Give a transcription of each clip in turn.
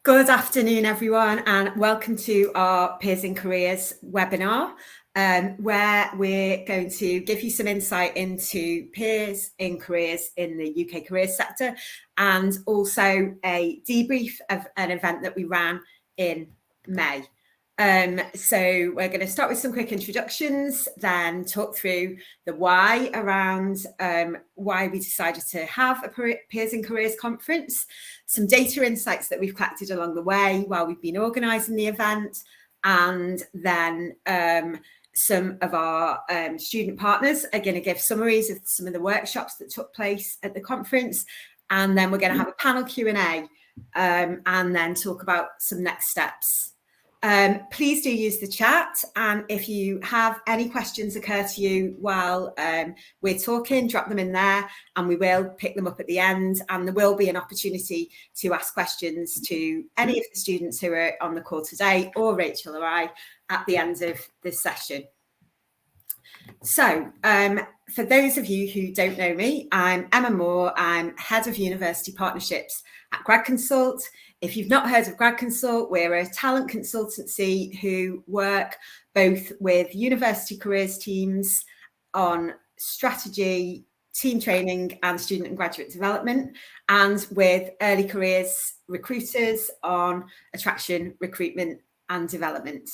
Good afternoon, everyone, and welcome to our Peers in Careers webinar, where we're going to give you some insight into peers in careers in the UK careers sector, and also a debrief of an event that we ran in May. So we're going to start with some quick introductions, then talk through the why around why we decided to have a Peers in Careers conference, some data insights that we've collected along the way while we've been organising the event, and then some of our student partners are going to give summaries of some of the workshops that took place at the conference, and then we're going to have a panel Q&A and then talk about some next steps. Please do use the chat, and if you have any questions occur to you while we're talking, drop them in there and we will pick them up at the end, and there will be an opportunity to ask questions to any of the students who are on the call today, or Rachel or I, at the end of this session. So for those of you who don't know me, I'm Emma Moore. I'm Head of University Partnerships at gradconsult. If you've not heard of gradconsult, we're a talent consultancy who work both with university careers teams on strategy, team training and student and graduate development, and with early careers recruiters on attraction, recruitment and development.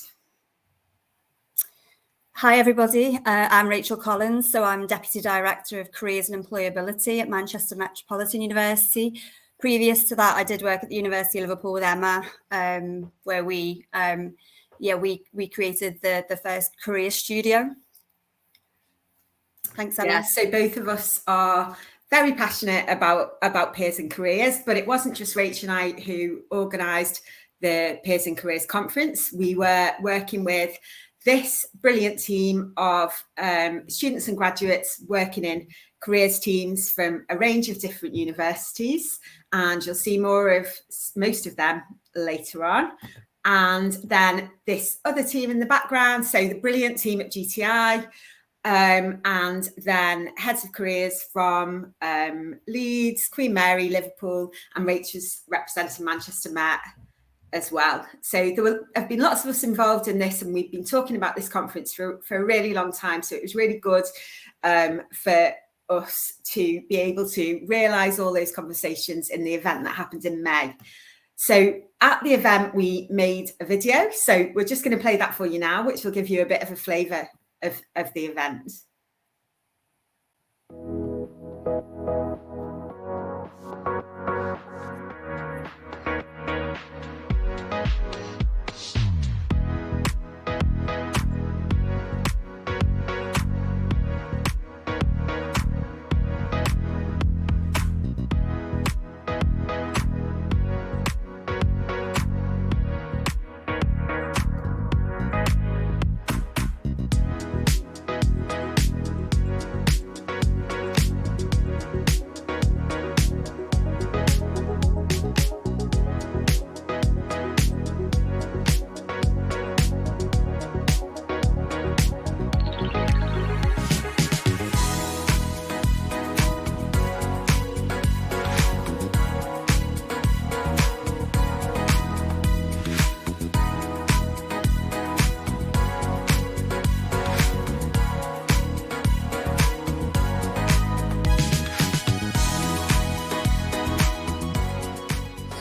Hi everybody, I'm Rachel Collins, so I'm Deputy Director of Careers and Employability at Manchester Metropolitan University. Previous to that, I did work at the University of Liverpool with Emma, where we created the first career studio. Thanks, Emma. Yeah, so both of us are very passionate about Peers in Careers, but it wasn't just Rachel and I who organised the Peers in Careers conference. We were working with this brilliant team of students and graduates working in careers teams from a range of different universities, and you'll see more of most of them later on. And then this other team in the background, so the brilliant team at GTI, and then heads of careers from Leeds, Queen Mary, Liverpool, and Rachel's representing Manchester Met as well. So there have been lots of us involved in this, and we've been talking about this conference for a really long time. So it was really good for us to be able to realise all those conversations in the event that happened in May. So at the event, we made a video. So we're just going to play that for you now, which will give you a bit of a flavour of the event.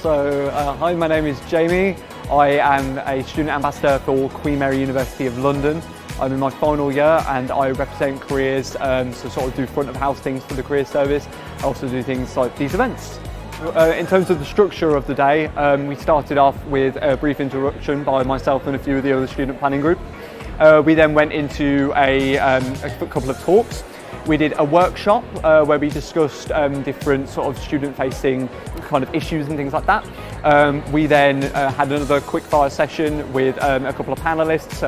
So, hi, my name is Jamie. I am a student ambassador for Queen Mary University of London. I'm in my final year and I represent careers, so sort of do front of house things for the career service. I also do things like these events. In terms of the structure of the day, we started off with a brief introduction by myself and a few of the other student planning group. We then went into a couple of talks. We did a workshop where we discussed different sort of student-facing kind of issues and things like that. We then had another quick-fire session with a couple of panelists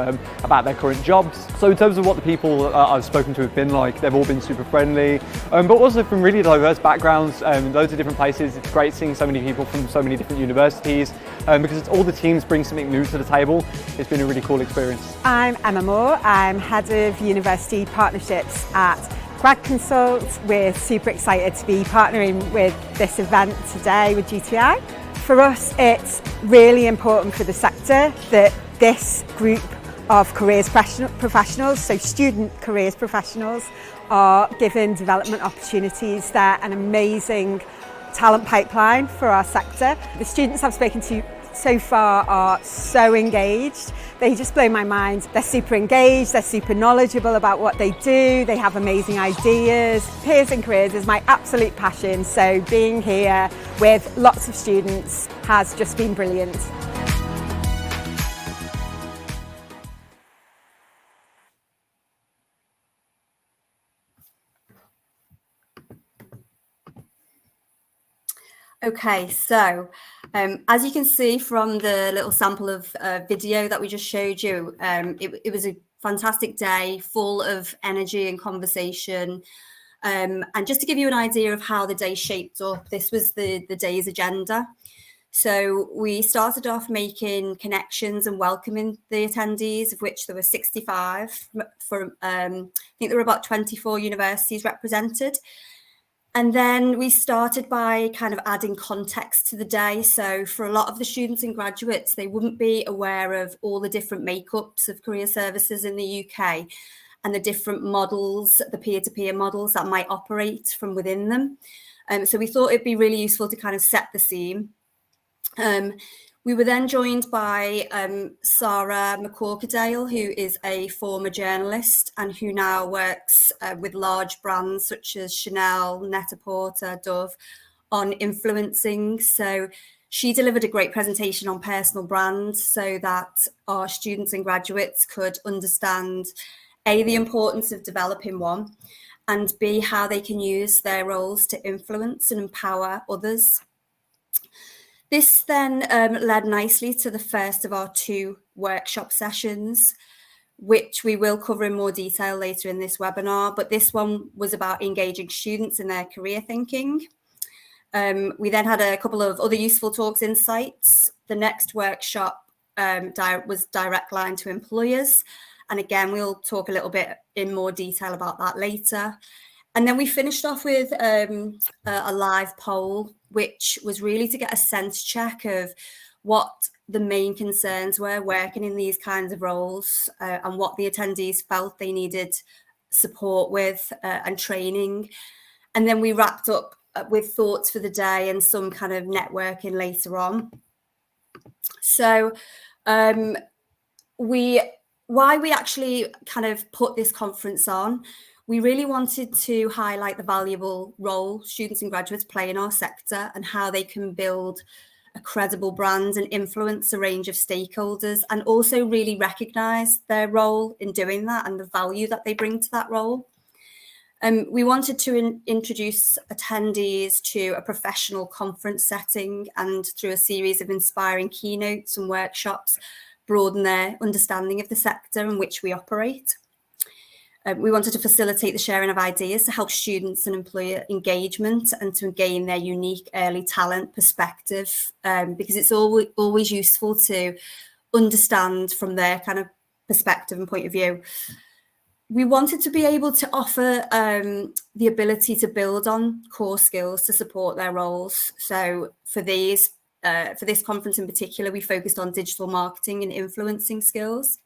about their current jobs. So in terms of what the people I've spoken to have been like, they've all been super friendly, but also from really diverse backgrounds, loads of different places. It's great seeing so many people from so many different universities because all the teams bring something new to the table. It's been a really cool experience. I'm Emma Moore. I'm Head of University Partnerships at gradconsult. We're super excited to be partnering with this event today with GTI. For us, it's really important for the sector that this group of careers professionals, so student careers professionals, are given development opportunities. They're an amazing talent pipeline for our sector. The students I've spoken to so far are so engaged. They just blow my mind. They're super engaged, they're super knowledgeable about what they do, they have amazing ideas. Peers and Careers is my absolute passion, so being here with lots of students has just been brilliant. Okay, so as you can see from the little sample of video that we just showed you, it was a fantastic day full of energy and conversation. And just to give you an idea of how the day shaped up, this was the day's agenda. So we started off making connections and welcoming the attendees, of which there were 65 for, I think there were about 24 universities represented. And then we started by kind of adding context to the day. So for a lot of the students and graduates, they wouldn't be aware of all the different makeups of career services in the UK and the different models, the peer-to-peer models that might operate from within them. So we thought it'd be really useful to kind of set the scene. We were then joined by Sarah McCorkadale, who is a former journalist and who now works with large brands such as Chanel, Net-a-Porter, Dove on influencing. So she delivered a great presentation on personal brands so that our students and graduates could understand A, the importance of developing one, and B, how they can use their roles to influence and empower others. This then led nicely to the first of our 2 workshop sessions, which we will cover in more detail later in this webinar. But this one was about engaging students in their career thinking. We then had a couple of other useful talks, insights. The next workshop was direct line to employers. And again, we'll talk a little bit in more detail about that later. And then we finished off with a live poll, which was really to get a sense check of what the main concerns were working in these kinds of roles and what the attendees felt they needed support with and training. And then we wrapped up with thoughts for the day and some kind of networking later on. So why we actually kind of put this conference on, we really wanted to highlight the valuable role students and graduates play in our sector and how they can build a credible brand and influence a range of stakeholders, and also really recognise their role in doing that and the value that they bring to that role. We wanted to introduce attendees to a professional conference setting and through a series of inspiring keynotes and workshops, broaden their understanding of the sector in which we operate. We wanted to facilitate the sharing of ideas to help students and employer engagement and to gain their unique early talent perspective, because it's always useful to understand from their kind of perspective and point of view. We wanted to be able to offer the ability to build on core skills to support their roles. So for this conference in particular, we focused on digital marketing and influencing skills.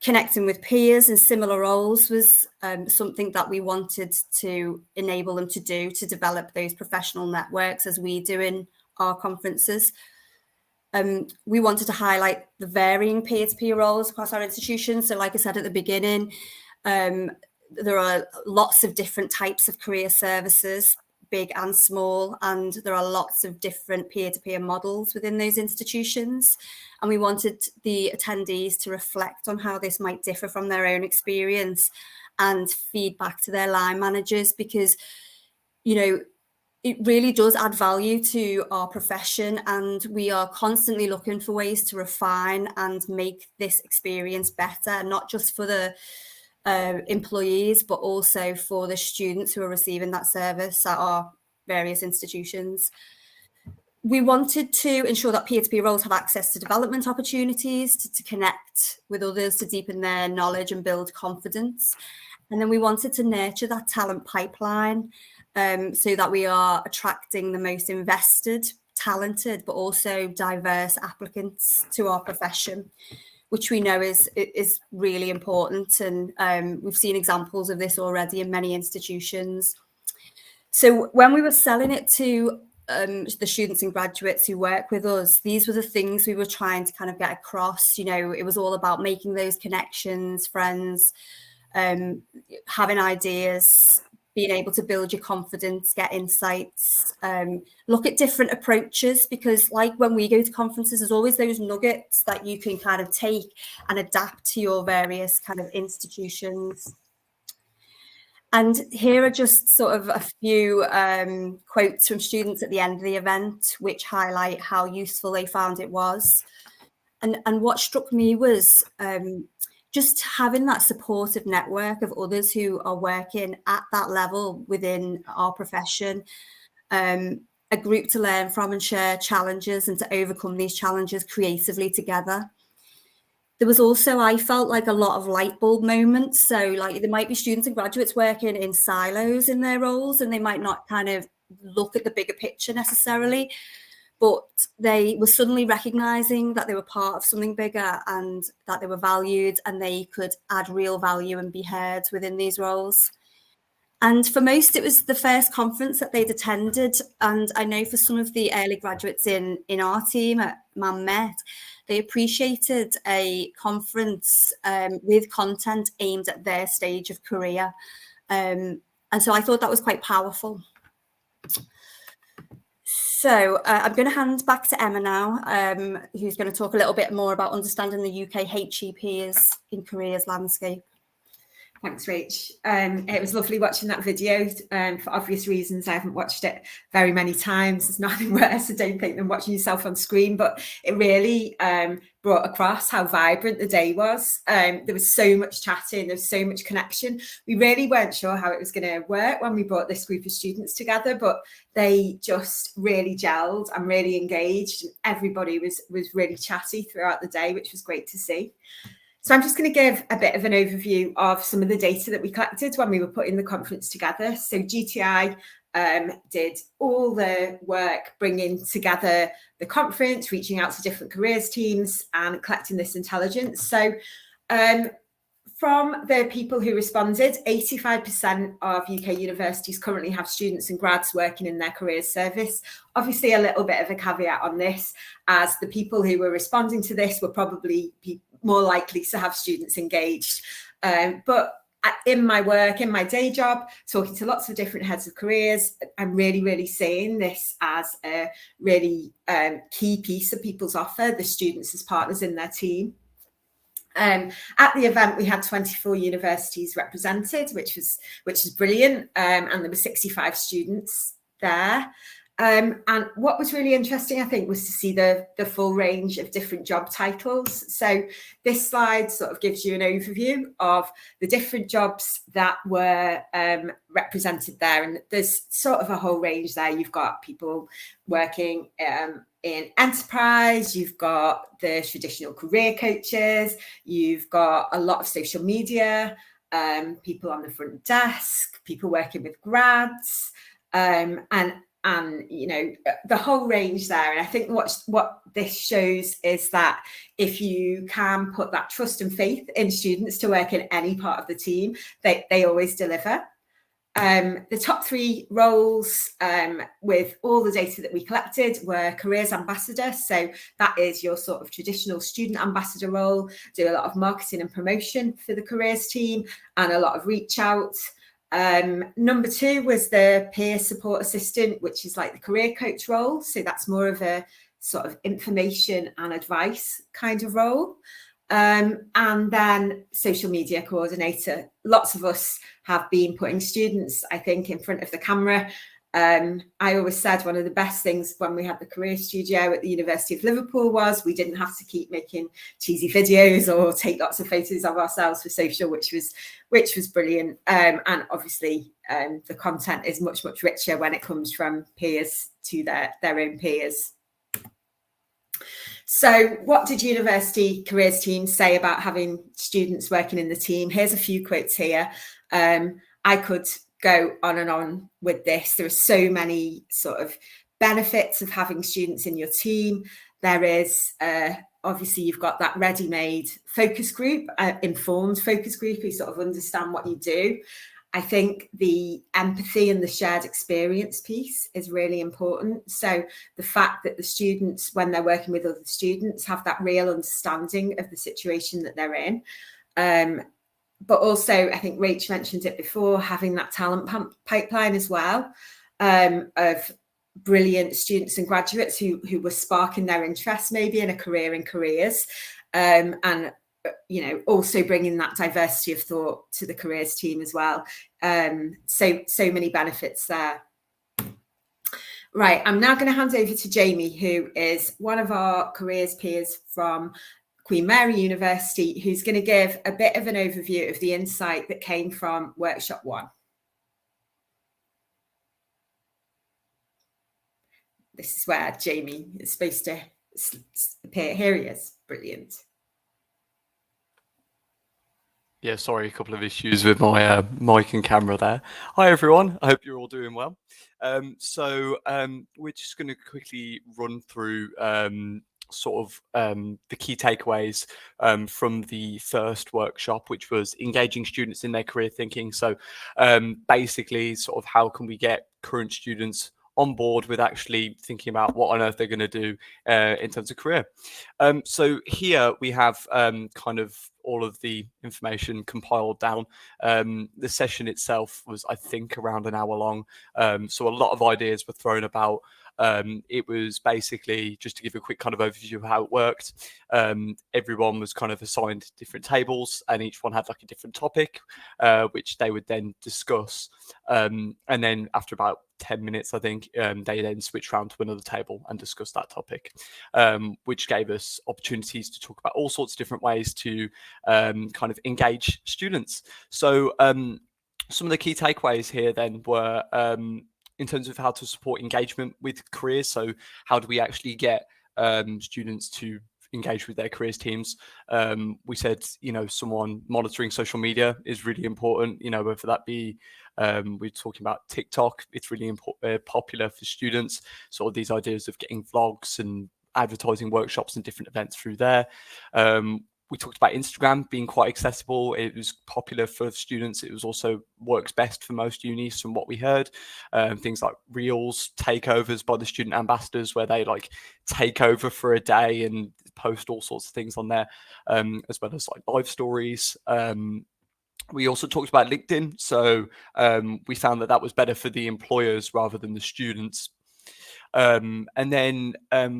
Connecting with peers in similar roles was something that we wanted to enable them to do to develop those professional networks as we do in our conferences. We wanted to highlight the varying peer-to-peer roles across our institutions. So like I said at the beginning, there are lots of different types of career services, big and small, and there are lots of different peer-to-peer models within those institutions. And we wanted the attendees to reflect on how this might differ from their own experience and feedback to their line managers, because, you know, it really does add value to our profession, and we are constantly looking for ways to refine and make this experience better, not just for the employees, but also for the students who are receiving that service at our various institutions. We wanted to ensure that peer-to-peer roles have access to development opportunities, to connect with others, to deepen their knowledge and build confidence. And then we wanted to nurture that talent pipeline so that we are attracting the most invested talented but also diverse applicants to our profession, which we know is really important. And we've seen examples of this already in many institutions. So when we were selling it to the students and graduates who work with us, these were the things we were trying to kind of get across. You know, it was all about making those connections, friends, having ideas, being able to build your confidence, get insights, look at different approaches, because like when we go to conferences, there's always those nuggets that you can kind of take and adapt to your various kind of institutions. And here are just sort of a few quotes from students at the end of the event, which highlight how useful they found it was. And what struck me was just having that supportive network of others who are working at that level within our profession, a group to learn from and share challenges and to overcome these challenges creatively together. There was also, I felt like, a lot of light bulb moments. So like there might be students and graduates working in silos in their roles, and they might not kind of look at the bigger picture necessarily, but they were suddenly recognizing that they were part of something bigger and that they were valued and they could add real value and be heard within these roles. And for most, it was the first conference that they'd attended. And I know for some of the early graduates in our team at Man Met, they appreciated a conference with content aimed at their stage of career. And so I thought that was quite powerful. So I'm going to hand back to Emma now, who's going to talk a little bit more about understanding the UK HEPs in careers landscape. Thanks, Rach. It was lovely watching that video. For obvious reasons, I haven't watched it very many times. There's nothing worse, I don't think, than watching yourself on screen. But it really brought across how vibrant the day was. There was so much chatting, there was so much connection. We really weren't sure how it was going to work when we brought this group of students together, but they just really gelled and really engaged. Everybody was really chatty throughout the day, which was great to see. So I'm just going to give a bit of an overview of some of the data that we collected when we were putting the conference together. So GTI did all the work bringing together the conference, reaching out to different careers teams and collecting this intelligence. So from the people who responded, 85% of UK universities currently have students and grads working in their careers service. Obviously, a little bit of a caveat on this, as the people who were responding to this were probably more likely to have students engaged. But in my work, in my day job, talking to lots of different heads of careers, I'm really seeing this as a really key piece of people's offer, the students as partners in their team. At the event, we had 24 universities represented, which is brilliant, and there were 65 students there. And what was really interesting, I think, was to see the full range of different job titles. So this slide sort of gives you an overview of the different jobs that were represented there. And there's sort of a whole range there. You've got people working in enterprise, you've got the traditional career coaches, you've got a lot of social media, people on the front desk, people working with grads, and you know, the whole range there. And I think what this shows is that if you can put that trust and faith in students to work in any part of the team, they always deliver. The top three roles with all the data that we collected were careers ambassador. So that is your sort of traditional student ambassador role, do a lot of marketing and promotion for the careers team and a lot of reach out. Number two was the peer support assistant, which is like the career coach role. So that's more of a sort of information and advice kind of role. And then social media coordinator. Lots of us have been putting students, I think, in front of the camera. I always said one of the best things when we had the career studio at the University of Liverpool was we didn't have to keep making cheesy videos or take lots of photos of ourselves for social, which was brilliant. And obviously the content is much richer when it comes from peers to their own peers. So what did university careers teams say about having students working in the team? Here's a few quotes here. I could go on and on with this. There are so many sort of benefits of having students in your team. There is obviously you've got that ready-made focus group, informed focus group who sort of understand what you do. I think the empathy and the shared experience piece is really important. So the fact that the students, when they're working with other students, have that real understanding of the situation that they're in. But also, I think Rach mentioned it before, having that talent pipeline as well, of brilliant students and graduates who were sparking their interest maybe in a career in careers, and also bringing that diversity of thought to the careers team as well. So many benefits there. Right, I'm now going to hand over to Jamie, who is one of our careers peers from Queen Mary University, who's going to give a bit of an overview of the insight that came from Workshop 1. This is where Jamie is supposed to appear. Here he is. Brilliant. Yeah, sorry, a couple of issues with my mic and camera there. Hi, everyone. I hope you're all doing well. We're just going to quickly run through the key takeaways from the first workshop, which was engaging students in their career thinking. So basically, sort of how can we get current students on board with actually thinking about what on earth they're going to do in terms of career. So here we have kind of all of the information compiled down. The session itself was, I think, around an hour long. So a lot of ideas were thrown about. It was basically, just to give a quick kind of overview of how it worked, everyone was kind of assigned different tables and each one had like a different topic, which they would then discuss. And then after about 10 minutes, I think, they then switched around to another table and discussed that topic, which gave us opportunities to talk about all sorts of different ways to kind of engage students. So some of the key takeaways here then were in terms of how to support engagement with careers. So how do we actually get students to engage with their careers teams? We said, someone monitoring social media is really important, whether that be, we're talking about TikTok, it's really popular for students. Sort of these ideas of getting vlogs and advertising workshops and different events through there. We talked about Instagram being quite accessible. It was popular for students. It was also works best for most unis from what we heard. Things like Reels, takeovers by the student ambassadors, where they like take over for a day and post all sorts of things on there, as well as like live stories. We also talked about LinkedIn. So we found that was better for the employers rather than the students. And then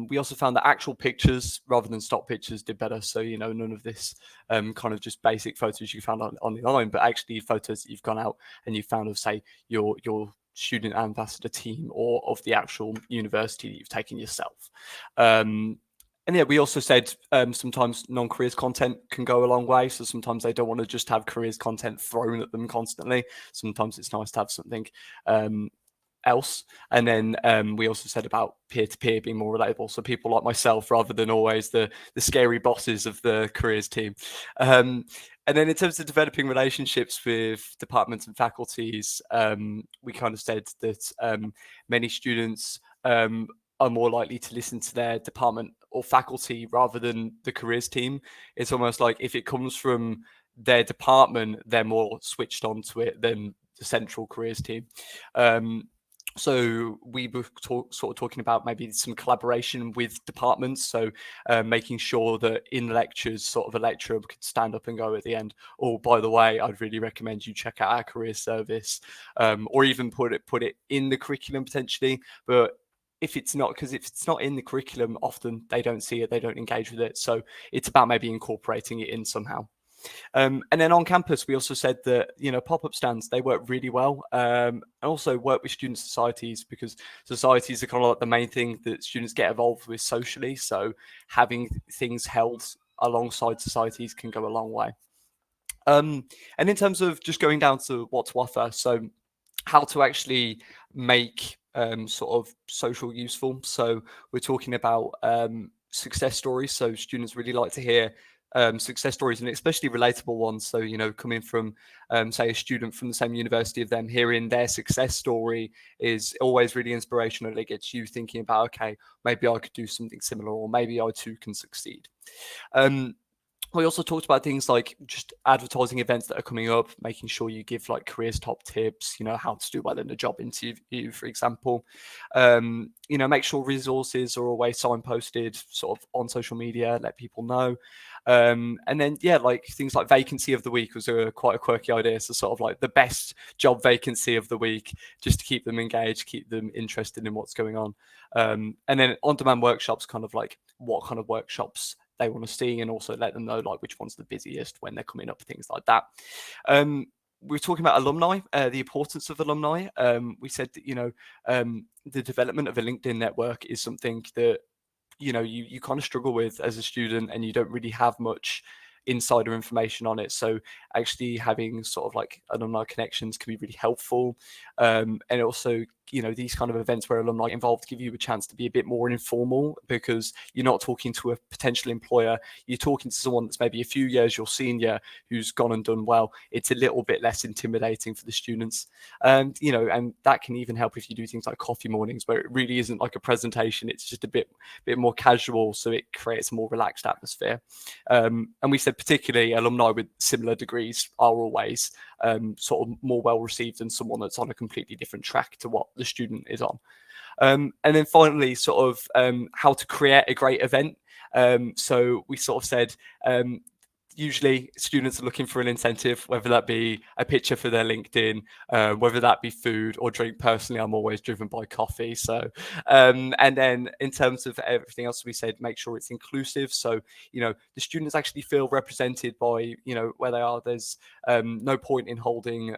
we also found that actual pictures rather than stock pictures did better. So, none of this kind of just basic photos you found online, but actually photos that you've gone out and you found of, say, your student ambassador team or of the actual university that you've taken yourself. And yeah, we also said sometimes non-careers content can go a long way. So sometimes they don't want to just have careers content thrown at them constantly. Sometimes it's nice to have something else. And then we also said about peer-to-peer being more relatable, so people like myself rather than always the scary bosses of the careers team. And then in terms of developing relationships with departments and faculties, we kind of said that many students are more likely to listen to their department or faculty rather than the careers team. It's almost like if it comes from their department, they're more switched on to it than the central careers team. So we were talking about maybe some collaboration with departments. So making sure that in lectures, sort of a lecturer could stand up and go at the end, oh, by the way, I'd really recommend you check out our career service, or even put it in the curriculum potentially. But if it's not in the curriculum, often they don't see it, they don't engage with it. So it's about maybe incorporating it in somehow. And then on campus, we also said that, pop-up stands, they work really well. And also work with student societies, because societies are kind of like the main thing that students get involved with socially. So having things held alongside societies can go a long way. And in terms of just going down to what to offer, so how to actually make sort of social useful. So we're talking about success stories. So students really like to hear success stories, and especially relatable ones. So, you know, coming from, say, a student from the same university of them, hearing their success story is always really inspirational. It gets you thinking about, okay, maybe I could do something similar, or maybe I too can succeed. We also talked about things like just advertising events that are coming up, making sure you give like careers top tips, you know, how to do well in a job interview, for example. You know, make sure resources are always signposted sort of on social media, let people know. And then, yeah, like things like vacancy of the week was quite a quirky idea. So sort of like the best job vacancy of the week, just to keep them engaged, keep them interested in what's going on. And then on-demand workshops, kind of like what kind of workshops they want to see, and also let them know like which one's the busiest when they're coming up, things like that. We're talking about alumni, the importance of alumni. We said that, you know, the development of a LinkedIn network is something that, you know, you kind of struggle with as a student, and you don't really have much insider information on it. So actually having sort of like alumni connections can be really helpful. And also, you know, these kind of events where alumni are involved give you a chance to be a bit more informal, because you're not talking to a potential employer, you're talking to someone that's maybe a few years your senior who's gone and done well. It's a little bit less intimidating for the students. And, you know, and that can even help if you do things like coffee mornings, where it really isn't like a presentation, it's just a bit more casual, so it creates a more relaxed atmosphere. And we said particularly alumni with similar degrees are always sort of more well received than someone that's on a completely different track to what the student is on. And then finally, sort of how to create a great event. So we sort of said, usually students are looking for an incentive, whether that be a picture for their LinkedIn, whether that be food or drink. Personally, I'm always driven by coffee. So, and then in terms of everything else, we said, make sure it's inclusive. So, you know, the students actually feel represented by, you know, where they are. There's no point in holding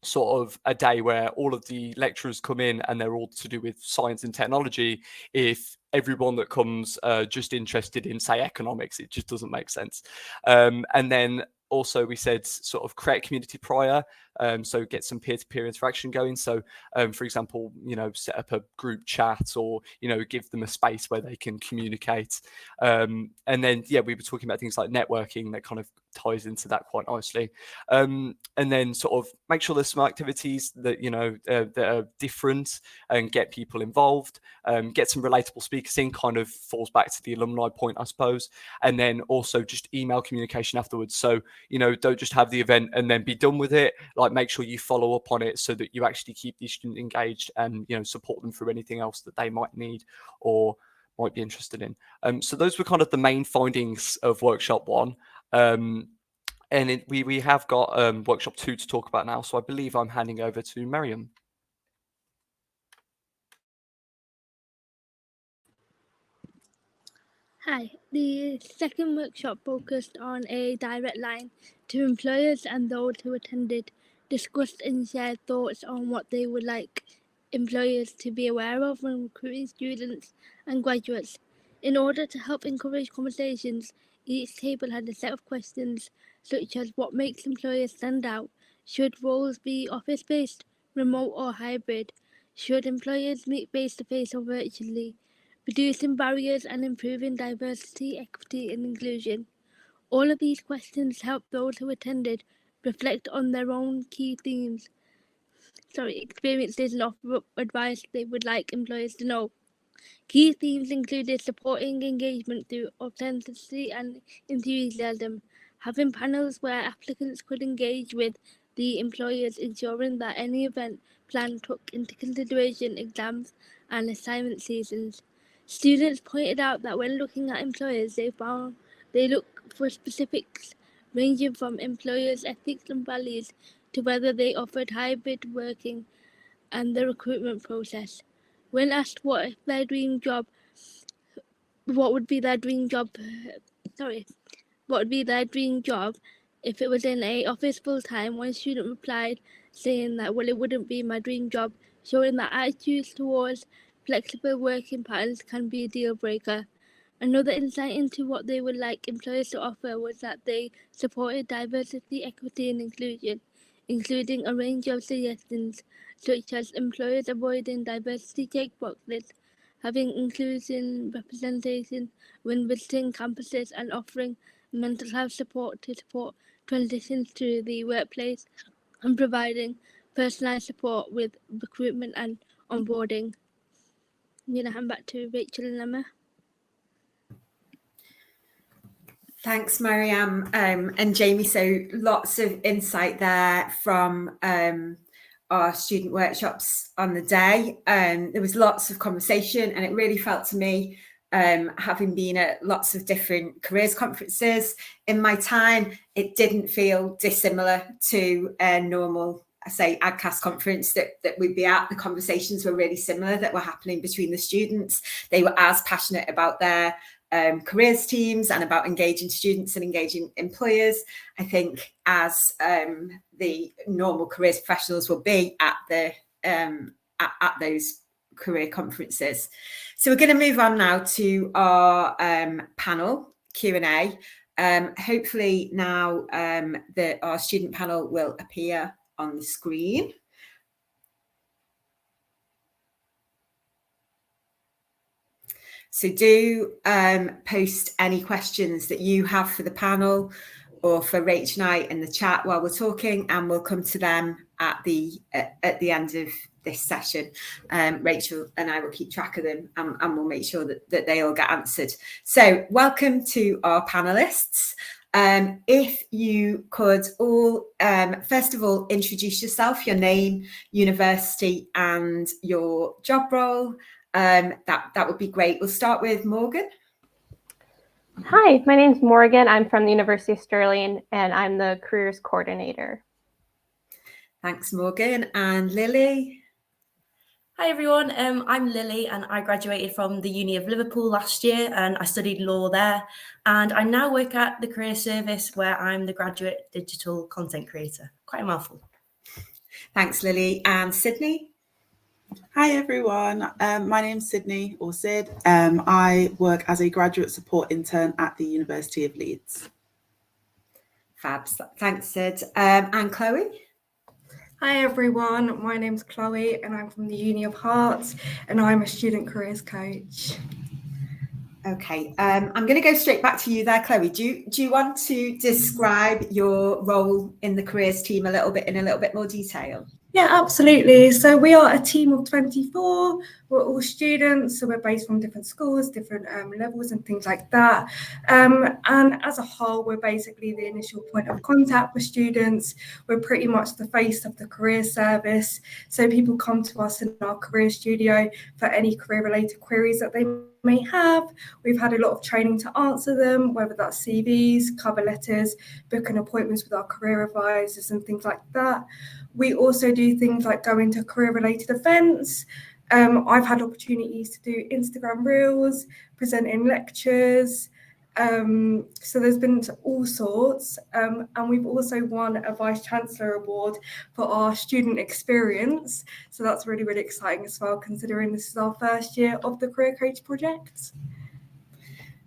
sort of a day where all of the lecturers come in and they're all to do with science and technology if everyone that comes just interested in, say, economics. It just doesn't make sense. And then also we said sort of create community prior, so get some peer-to-peer interaction going. So for example, you know, set up a group chat, or, you know, give them a space where they can communicate. And then, yeah, we were talking about things like networking that kind of ties into that quite nicely. And then sort of make sure there's some activities that, you know, that are different, and get people involved. Get some relatable speakers in, kind of falls back to the alumni point, I suppose. And then also just email communication afterwards. So, you know, don't just have the event and then be done with it. Like, make sure you follow up on it so that you actually keep these students engaged, and, you know, support them through anything else that they might need or might be interested in. So those were kind of the main findings of workshop 1. And we have got workshop 2 to talk about now. So I believe I'm handing over to Miriam. Hi, the second workshop focused on a direct line to employers, and those who attended discussed and shared thoughts on what they would like employers to be aware of when recruiting students and graduates. In order to help encourage conversations, each table had a set of questions such as what makes employers stand out, should roles be office-based, remote or hybrid, should employers meet face-to-face or virtually, reducing barriers and improving diversity, equity and inclusion. All of these questions help those who attended reflect on their own key experiences, and offer up advice they would like employers to know. Key themes included supporting engagement through authenticity and enthusiasm, having panels where applicants could engage with the employers, ensuring that any event plan took into consideration exams and assignment seasons. Students pointed out that when looking at employers, they look for specifics ranging from employers' ethics and values to whether they offered hybrid working and the recruitment process. When asked what would be their dream job, what would be their dream job if it was in a office full time, one student replied saying that, well, it wouldn't be my dream job, showing that attitudes towards flexible working patterns can be a deal breaker. Another insight into what they would like employers to offer was that they supported diversity, equity and inclusion, including a range of suggestions such as employers avoiding diversity checkboxes, having inclusion representation when visiting campuses and offering mental health support to support transitions to the workplace, and providing personalised support with recruitment and onboarding. I'm going to hand back to Rachel and Emma. Thanks, Mariam and Jamie. So lots of insight there from our student workshops on the day. There was lots of conversation, and it really felt to me, having been at lots of different careers conferences in my time, it didn't feel dissimilar to a normal, I say, ADCAS conference that we'd be at. The conversations were really similar that were happening between the students. They were as passionate about their careers teams and about engaging students and engaging employers, I think, as the normal careers professionals will be at the at those career conferences. So we're going to move on now to our panel Q&A. Hopefully now our student panel will appear on the screen. So do post any questions that you have for the panel or for Rach and I in the chat while we're talking, and we'll come to them at the end of this session. Rachel and I will keep track of them, and we'll make sure that they all get answered. So welcome to our panelists. If you could all, first of all, introduce yourself, your name, university, and your job role. That would be great. We'll start with Morgan. Hi, my name's Morgan. I'm from the University of Stirling, and I'm the careers coordinator. Thanks, Morgan. And Lily? Hi everyone, I'm Lily, and I graduated from the Uni of Liverpool last year, and I studied law there, and I now work at the Career Service, where I'm the graduate digital content creator. Quite a mouthful. Thanks, Lily. And Sydney? Hi everyone, my name's Sydney, or Sid. I work as a graduate support intern at the University of Leeds. Fab, thanks Sid. And Chloe? Hi everyone, my name's Chloe and I'm from the Uni of Hearts and I'm a student careers coach. Okay, I'm going to go straight back to you there, Chloe. Do you want to describe your role in the careers team in a little bit more detail? Yeah, absolutely. So we are a team of 24. We're all students, so we're based from different schools, different levels and things like that. And as a whole, we're basically the initial point of contact for students. We're pretty much the face of the career service. So people come to us in our career studio for any career-related queries that they may have. We've had a lot of training to answer them, whether that's CVs, cover letters, booking appointments with our career advisors and things like that. We also do things like go into career-related events. I've had opportunities to do Instagram Reels, present in lectures. So there's been all sorts. And we've also won a Vice Chancellor Award for our student experience. So that's really, really exciting as well, considering this is our first year of the Career Coach project.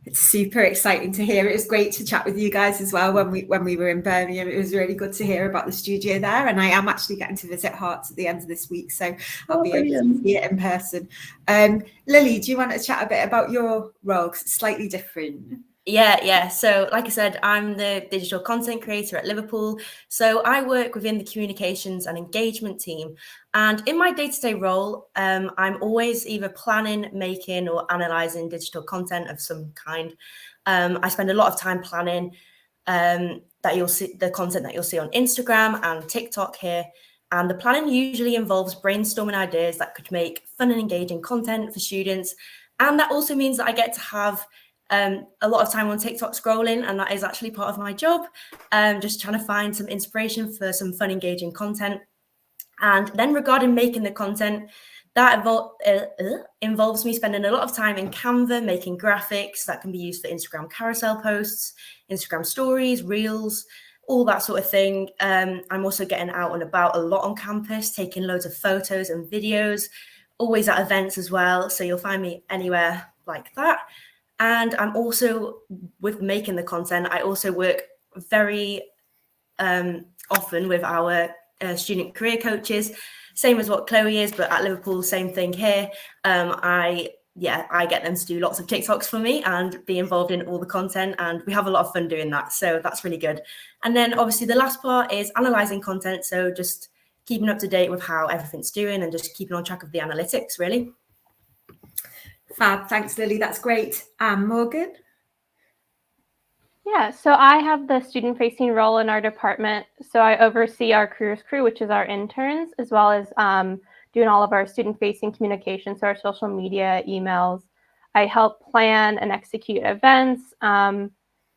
It's super exciting to hear. It was great to chat with you guys as well when we were in Birmingham. It was really good to hear about the studio there, and I am actually getting to visit Hearts at the end of this week, so I'll be able to see it in person. Lily, do you want to chat a bit about your role, because it's slightly different? Yeah. So like I said, I'm the digital content creator at Liverpool. So I work within the communications and engagement team. And in my day-to-day role, I'm always either planning, making, or analysing digital content of some kind. I spend a lot of time planning that you'll see the content that you'll see on Instagram and TikTok here. And the planning usually involves brainstorming ideas that could make fun and engaging content for students. And that also means that I get to have a lot of time on TikTok scrolling, and that is actually part of my job, just trying to find some inspiration for some fun, engaging content. And then regarding making the content, that involves me spending a lot of time in Canva, making graphics that can be used for Instagram carousel posts, Instagram stories, reels, all that sort of thing. I'm also getting out and about a lot on campus, taking loads of photos and videos, always at events as well. So you'll find me anywhere like that. And I'm also, with making the content, I also work very often with our student career coaches, same as what Chloe is, but at Liverpool, same thing here. I yeah, I get them to do lots of TikToks for me and be involved in all the content, and we have a lot of fun doing that. So that's really good. And then obviously the last part is analysing content. So just keeping up to date with how everything's doing and just keeping on track of the analytics, really. Fab. Thanks, Lily. That's great. Morgan? Yeah, so I have the student-facing role in our department. So I oversee our careers crew, which is our interns, as well as doing all of our student-facing communications, so our social media, emails. I help plan and execute events, and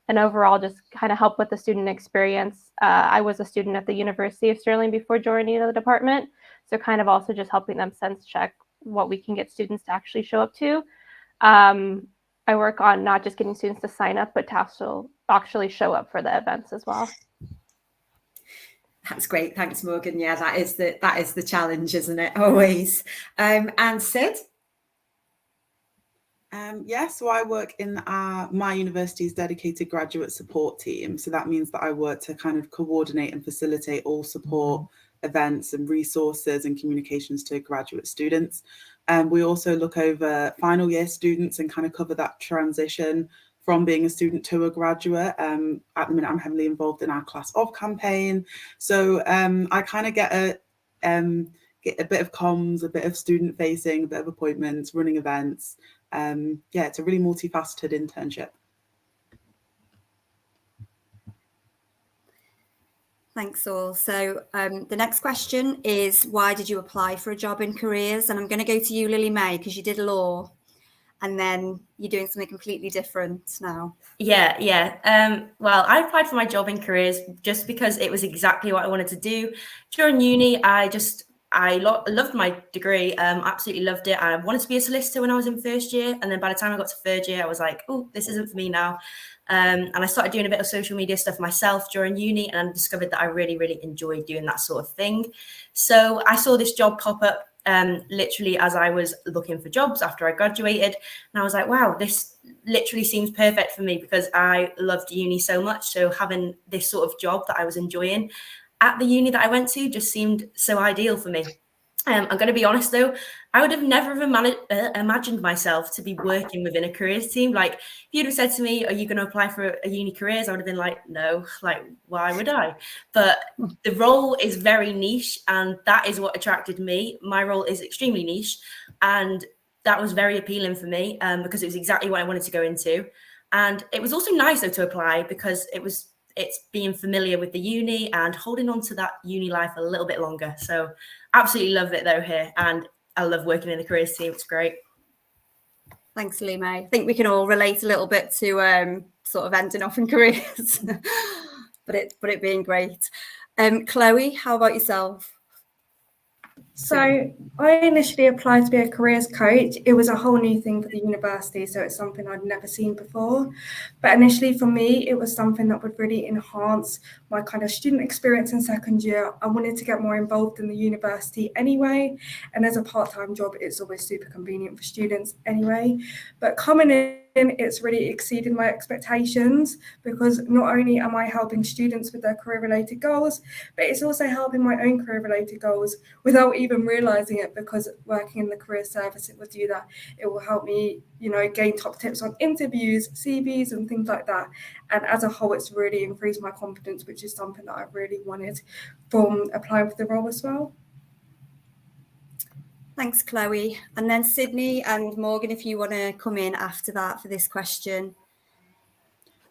overall just kind of help with the student experience. I was a student at the University of Stirling before joining the department, so kind of also just helping them sense check what we can get students to actually show up to. I work on not just getting students to sign up, but to actually show up for the events as well. That's great. Thanks, Morgan. Yeah, that is the challenge, isn't it? Always. And Sid? Yeah, so I work in my university's dedicated graduate support team. So that means that I work to kind of coordinate and facilitate all support events and resources and communications to graduate students. We also look over final year students and kind of cover that transition from being a student to a graduate. At the minute, I'm heavily involved in our Class Of campaign. So I kind of get a bit of comms, a bit of student facing, a bit of appointments, running events. Yeah, it's a really multifaceted internship. Thanks all. So the next question is, why did you apply for a job in careers? And I'm going to go to you, Lily May, because you did law and then you're doing something completely different now. Yeah. Well, I applied for my job in careers just because it was exactly what I wanted to do. During uni, I loved my degree, absolutely loved it. I wanted to be a solicitor when I was in first year. And then by the time I got to third year, I was like, oh, this isn't for me now. And I started doing a bit of social media stuff myself during uni, and I discovered that I really, really enjoyed doing that sort of thing. So I saw this job pop up literally as I was looking for jobs after I graduated. And I was like, wow, this literally seems perfect for me because I loved uni so much. So having this sort of job that I was enjoying at the uni that I went to just seemed so ideal for me. I'm going to be honest though, I would have never imagined myself to be working within a careers team. Like if you'd have said to me, are you going to apply for a uni careers? I would have been like, no, like why would I? But the role is very niche and that is what attracted me. My role is extremely niche and that was very appealing for me because it was exactly what I wanted to go into. And it was also nice though to apply because it's being familiar with the uni and holding on to that uni life a little bit longer. So absolutely love it though here. And I love working in the careers team. It's great. Thanks, Lee May. I think we can all relate a little bit to sort of ending off in careers, but it being great. Chloe, how about yourself? So I initially applied to be a careers coach. It was a whole new thing for the university, so it's something I'd never seen before. But initially for me, it was something that would really enhance my kind of student experience in second year. I wanted to get more involved in the university anyway. And as a part-time job, it's always super convenient for students anyway. But coming in, it's really exceeded my expectations because not only am I helping students with their career-related goals, but it's also helping my own career-related goals without even realising it, because working in the career service, it will do that. It will help me, gain top tips on interviews, CVs and things like that. And as a whole, it's really increased my confidence, which is something that I really wanted from applying for the role as well. Thanks, Chloe. And then Sydney and Morgan, if you want to come in after that for this question.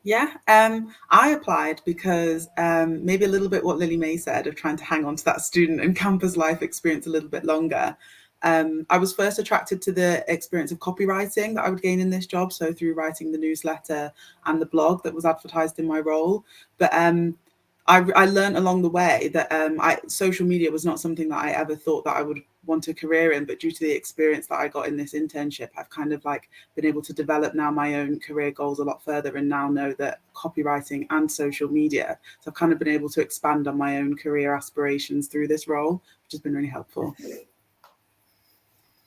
Yeah, I applied because maybe a little bit what Lily May said of trying to hang on to that student and campus life experience a little bit longer. I was first attracted to the experience of copywriting that I would gain in this job. So through writing the newsletter and the blog that was advertised in my role. But I learned along the way that social media was not something that I ever thought that I would want a career in, but due to the experience that I got in this internship, I've kind of been able to develop now my own career goals a lot further and now know that copywriting and social media. So I've kind of been able to expand on my own career aspirations through this role, which has been really helpful.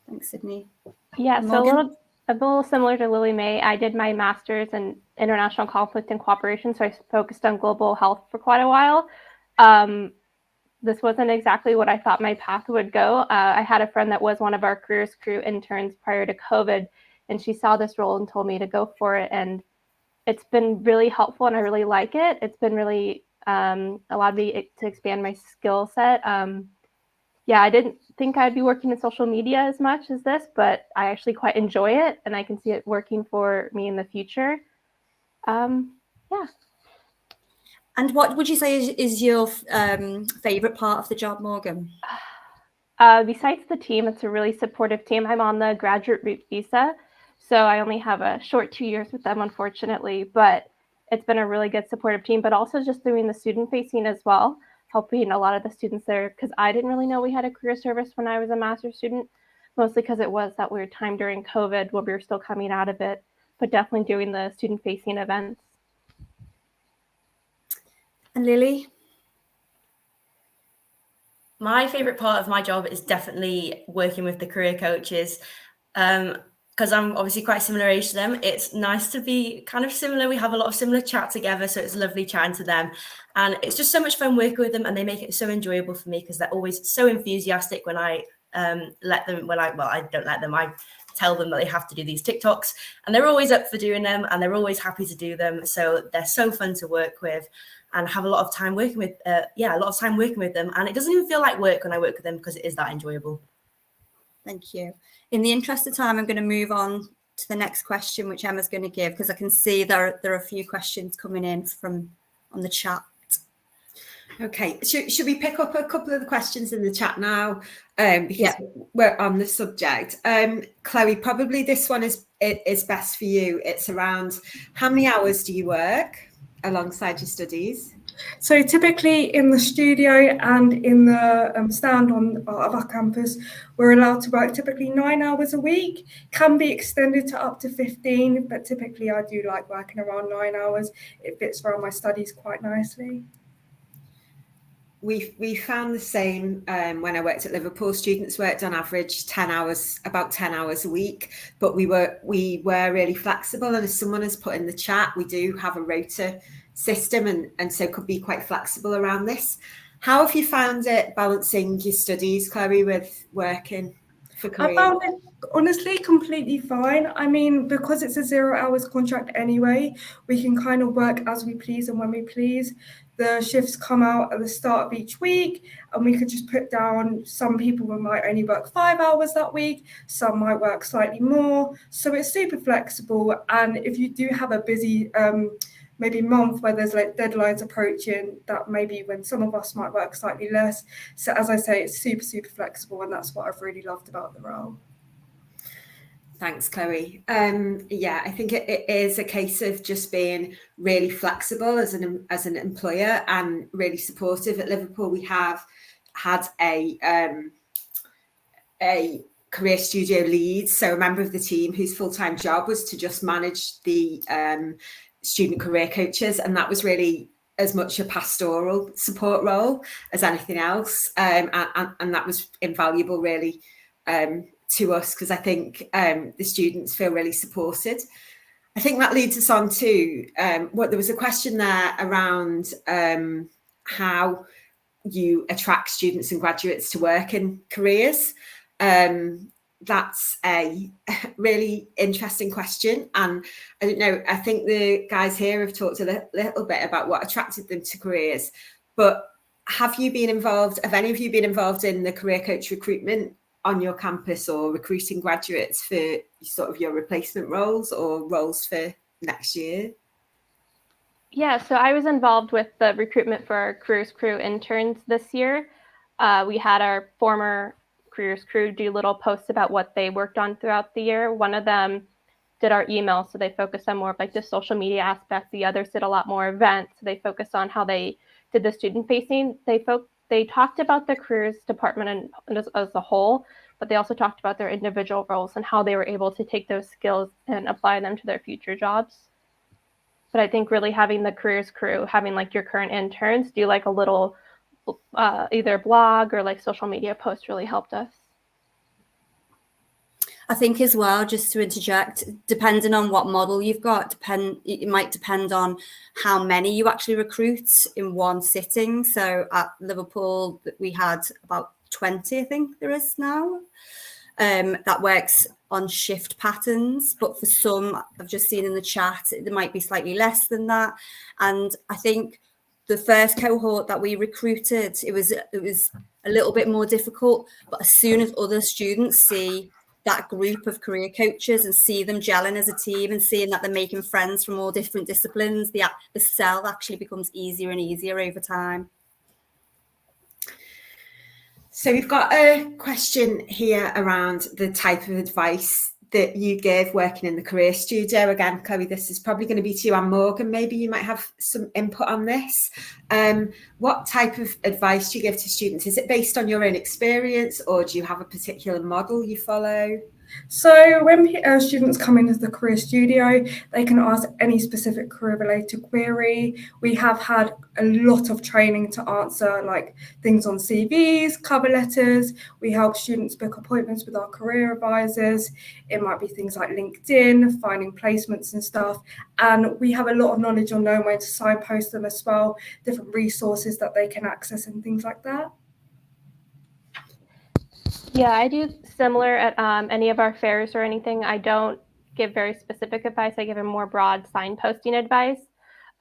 Thanks, Sydney. Yeah, so a little similar to Lily May, I did my master's in international conflict and cooperation, so I focused on global health for quite a while. This wasn't exactly what I thought my path would go. I had a friend that was one of our careers crew interns prior to COVID, and she saw this role and told me to go for it. And it's been really helpful, and I really like it. It's been really allowed me to expand my skill set. I didn't think I'd be working in social media as much as this, but I actually quite enjoy it, and I can see it working for me in the future. And what would you say is your favourite part of the job, Morgan? Besides the team, it's a really supportive team. I'm on the graduate route visa, so I only have a short 2 years with them, unfortunately, but it's been a really good supportive team, but also just doing the student facing as well, helping a lot of the students there, because I didn't really know we had a career service when I was a master's student, mostly because it was that weird time during COVID where we were still coming out of it, but definitely doing the student facing events. And Lily? My favourite part of my job is definitely working with the career coaches, because I'm obviously quite similar age to them. It's nice to be kind of similar. We have a lot of similar chat together, so it's lovely chatting to them. And it's just so much fun working with them, and they make it so enjoyable for me because they're always so enthusiastic when I let them, I don't let them, I tell them that they have to do these TikToks, and they're always up for doing them, and they're always happy to do them. So they're so fun to work with and have a lot of time working with, them. And it doesn't even feel like work when I work with them because it is that enjoyable. Thank you. In the interest of time, I'm going to move on to the next question, which Emma's going to give, because I can see there are a few questions coming in on the chat. Okay, should we pick up a couple of the questions in the chat now? Because we're on the subject. Chloe, probably this one is best for you. It's around how many hours do you work alongside your studies? So typically in the studio and in the stand of our campus, we're allowed to work typically 9 hours a week, can be extended to up to 15, but typically I do like working around 9 hours. It fits around my studies quite nicely. We found the same when I worked at Liverpool. Students worked on average about 10 hours a week, but we were really flexible. And as someone has put in the chat, we do have a rota system and so could be quite flexible around this. How have you found it balancing your studies, Chloe, with working for careers? I found it honestly completely fine. I mean, because it's a 0 hours contract anyway, we can kind of work as we please and when we please. The shifts come out at the start of each week, and we could just put down some people might only work 5 hours that week, some might work slightly more. So it's super flexible. And if you do have a busy maybe month where there's like deadlines approaching, that maybe when some of us might work slightly less. So as I say, it's super, super flexible, and that's what I've really loved about the role. Thanks, Chloe. I think it is a case of just being really flexible as an employer and really supportive. At Liverpool, we have had a career studio lead, so a member of the team whose full-time job was to just manage the student career coaches, and that was really as much a pastoral support role as anything else, and that was invaluable really to us, because I think the students feel really supported. I think that leads us on to there was a question there around how you attract students and graduates to work in careers. That's a really interesting question, and I don't know, I think the guys here have talked a little bit about what attracted them to careers, but have any of you been involved in the career coach recruitment on your campus, or recruiting graduates for sort of your replacement roles or roles for next year? Yeah, so I was involved with the recruitment for our Careers Crew interns this year. We had our former Careers Crew do little posts about what they worked on throughout the year. One of them did our email, so they focused on more of like the social media aspect. The others did a lot more events, so they focused on how they did the student facing. They talked about the careers department and as a whole, but they also talked about their individual roles and how they were able to take those skills and apply them to their future jobs. But I think really having the Careers Crew, having like your current interns do like a little either blog or like social media post really helped us. I think as well, just to interject, depending on what model you've got, it might depend on how many you actually recruit in one sitting. So at Liverpool, we had about 20, I think there is now. that works on shift patterns, but for some, I've just seen in the chat, there might be slightly less than that. And I think the first cohort that we recruited, it was a little bit more difficult, but as soon as other students see that group of career coaches and see them gelling as a team and seeing that they're making friends from all different disciplines, the sell actually becomes easier and easier over time. So we've got a question here around the type of advice that you give working in the Career Studio. Again, Chloe, this is probably going to be to you and Morgan. Maybe you might have some input on this. What type of advice do you give to students? Is it based on your own experience, or do you have a particular model you follow? So when students come into the Career Studio, they can ask any specific career-related query. We have had a lot of training to answer like things on CVs, cover letters. We help students book appointments with our career advisors. It might be things like LinkedIn, finding placements and stuff. And we have a lot of knowledge on knowing where to signpost them as well, different resources that they can access and things like that. Yeah, I do similar at any of our fairs or anything. I don't give very specific advice. I give them more broad signposting advice.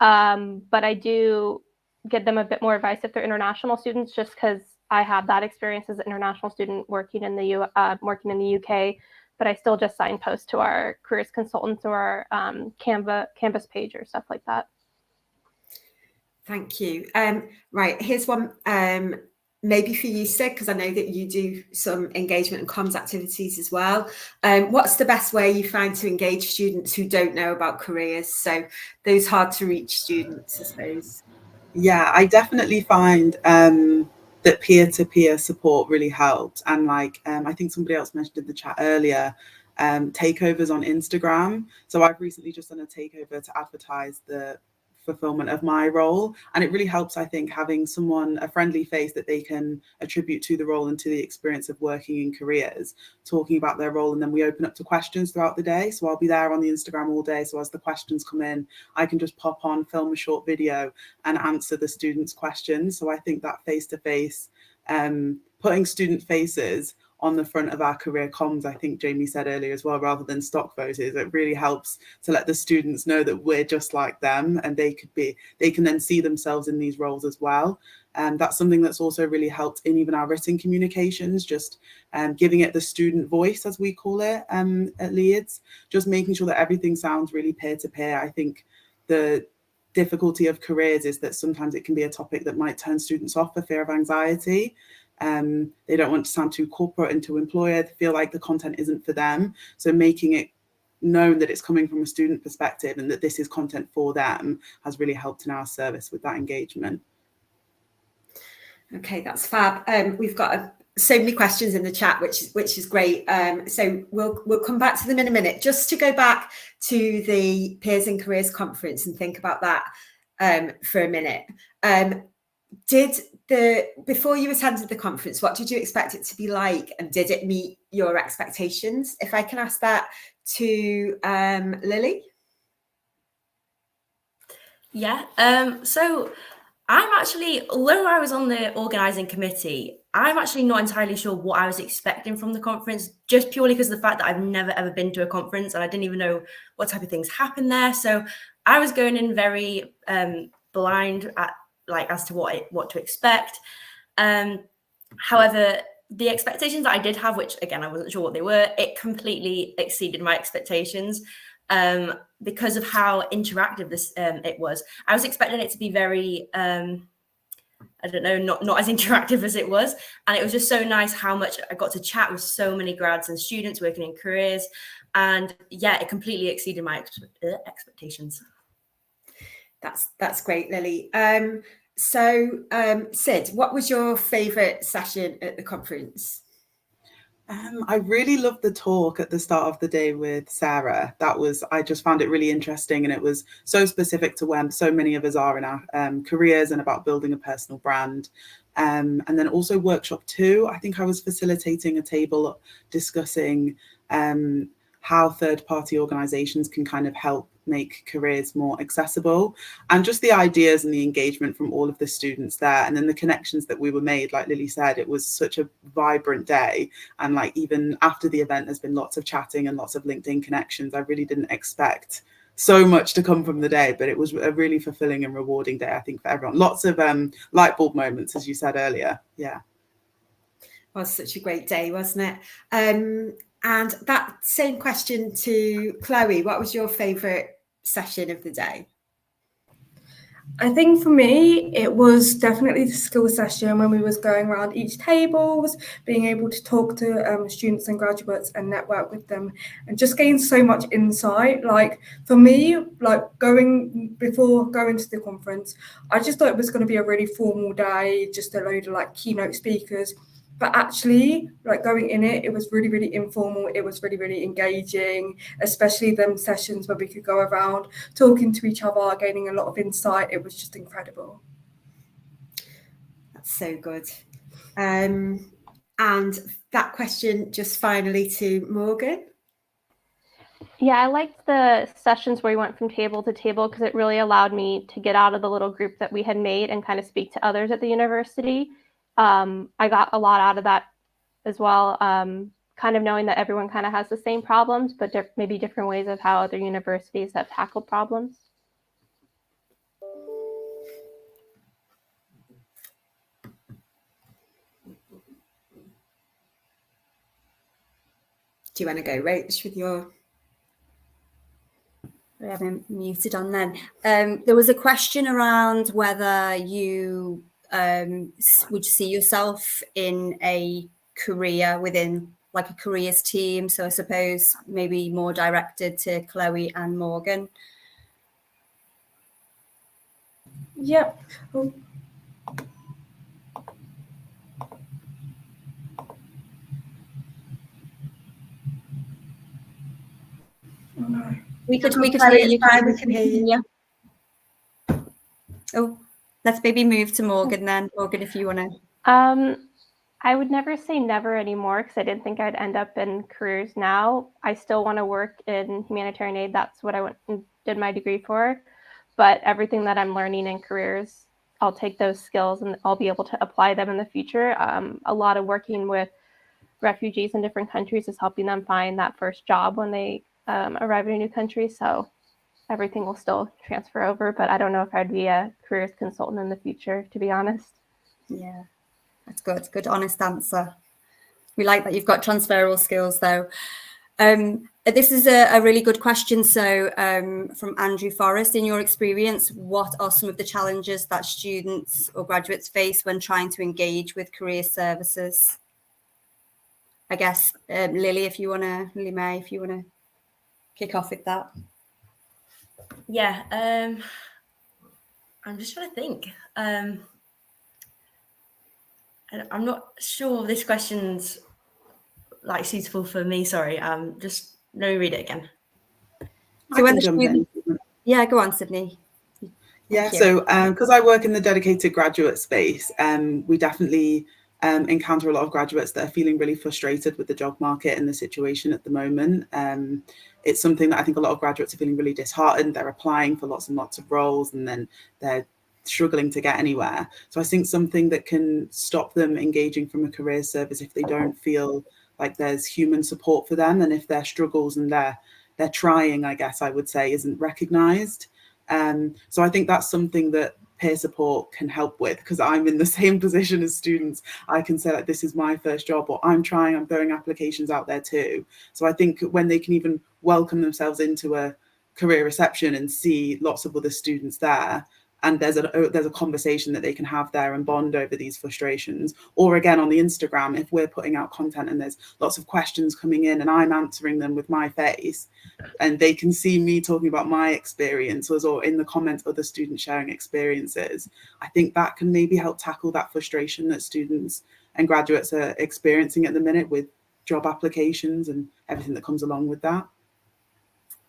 But I do give them a bit more advice if they're international students, just because I have that experience as an international student working in the UK. But I still just signpost to our careers consultants or our Canvas page or stuff like that. Thank you. Right, here's one. Maybe for you, Sid, because I know that you do some engagement and comms activities as well. What's the best way you find to engage students who don't know about careers? So those hard to reach students, I suppose. Yeah, I definitely find that peer-to-peer support really helps. And like, I think somebody else mentioned in the chat earlier, takeovers on Instagram. So I've recently just done a takeover to advertise the fulfillment of my role, and it really helps, I think, having someone, a friendly face that they can attribute to the role and to the experience of working in careers, talking about their role. And then we open up to questions throughout the day, so I'll be there on the Instagram all day, so as the questions come in, I can just pop on, film a short video and answer the students' questions. So I think that face-to-face, putting student faces on the front of our career comms, I think Jamie said earlier as well, rather than stock photos, it really helps to let the students know that we're just like them, and they can then see themselves in these roles as well. And that's something that's also really helped in even our written communications, just giving it the student voice, as we call it at Leeds, just making sure that everything sounds really peer-to-peer. I think the difficulty of careers is that sometimes it can be a topic that might turn students off for fear of anxiety. They don't want to sound too corporate and too employer. They feel like the content isn't for them. So making it known that it's coming from a student perspective and that this is content for them has really helped in our service with that engagement. Okay, that's fab. We've got so many questions in the chat, which is great. So we'll come back to them in a minute. Just to go back to the Peers in Careers conference and think about that for a minute. Before you attended the conference, what did you expect it to be like, and did it meet your expectations? If I can ask that to Lily. Yeah, so I'm actually, although I was on the organising committee, I'm actually not entirely sure what I was expecting from the conference, just purely because of the fact that I've never ever been to a conference and I didn't even know what type of things happen there. So I was going in very blind as to what to expect. However, the expectations that I did have, which again I wasn't sure what they were, it completely exceeded my expectations because of how interactive it was. I was expecting it to be very I don't know, not as interactive as it was, and it was just so nice how much I got to chat with so many grads and students working in careers, and yeah, it completely exceeded my expectations. That's great, Lily. So, Sid, what was your favourite session at the conference? I really loved the talk at the start of the day with Sarah. I just found it really interesting, and it was so specific to where so many of us are in our careers and about building a personal brand. And then also workshop 2, I think I was facilitating a table discussing how third-party organisations can kind of help make careers more accessible. And just the ideas and the engagement from all of the students there, and then the connections that we were made, like Lily said, it was such a vibrant day. And like even after the event, there's been lots of chatting and lots of LinkedIn connections. I really didn't expect so much to come from the day, but it was a really fulfilling and rewarding day, I think, for everyone. Lots of light bulb moments, as you said earlier. Yeah. It was such a great day, wasn't it? And that same question to Chloe, what was your favourite session of the day? I think for me, it was definitely the skill session when we was going around each tables, being able to talk to students and graduates and network with them and just gain so much insight. Like for me, like before going to the conference, I just thought it was going to be a really formal day, just a load of like keynote speakers. But actually, like going in it, it was really, really informal. It was really, really engaging, especially them sessions where we could go around talking to each other, gaining a lot of insight. It was just incredible. That's so good. And that question just finally to Morgan. Yeah, I liked the sessions where we went from table to table because it really allowed me to get out of the little group that we had made and kind of speak to others at the university. I got a lot out of that as well, kind of knowing that everyone kind of has the same problems, but maybe different ways of how other universities have tackled problems. Do you want to go, Rach, with your... I haven't muted on then. There was a question around whether you would see yourself in a career within like a careers team. So I suppose maybe more directed to Chloe and Morgan. Yep. Oh. Oh, no. We could hear you. We can hear you. Oh, let's maybe move to Morgan then. Morgan, if you want to. I would never say never anymore because I didn't think I'd end up in careers now. I still want to work in humanitarian aid. That's what I went and did my degree for. But everything that I'm learning in careers, I'll take those skills and I'll be able to apply them in the future. A lot of working with refugees in different countries is helping them find that first job when they arrive in a new country. So everything will still transfer over, but I don't know if I'd be a careers consultant in the future, to be honest. Yeah, that's good. Good, honest answer. We like that you've got transferable skills, though. This is a really good question. So from Andrew Forrest, in your experience, what are some of the challenges that students or graduates face when trying to engage with career services? I guess, Lily, Lily May, if you want to kick off with that. Yeah, I'm just trying to think. I'm not sure this question's like suitable for me. Sorry, just let me read it again. So yeah, go on, Sydney. Yeah, so because I work in the dedicated graduate space, we definitely encounter a lot of graduates that are feeling really frustrated with the job market and the situation at the moment. It's something that I think a lot of graduates are feeling really disheartened. They're applying for lots and lots of roles and then they're struggling to get anywhere. So I think something that can stop them engaging from a career service if they don't feel like there's human support for them, and if their struggles and their trying, I guess I would say, isn't recognised. So I think that's something that peer support can help with, because I'm in the same position as students. I can say like, this is my first job, or I'm throwing applications out there too. So I think when they can even welcome themselves into a career reception and see lots of other students there, and there's a conversation that they can have there and bond over these frustrations. Or again, on the Instagram, if we're putting out content and there's lots of questions coming in and I'm answering them with my face, and they can see me talking about my experiences, or in the comments, other students sharing experiences, I think that can maybe help tackle that frustration that students and graduates are experiencing at the minute with job applications and everything that comes along with that.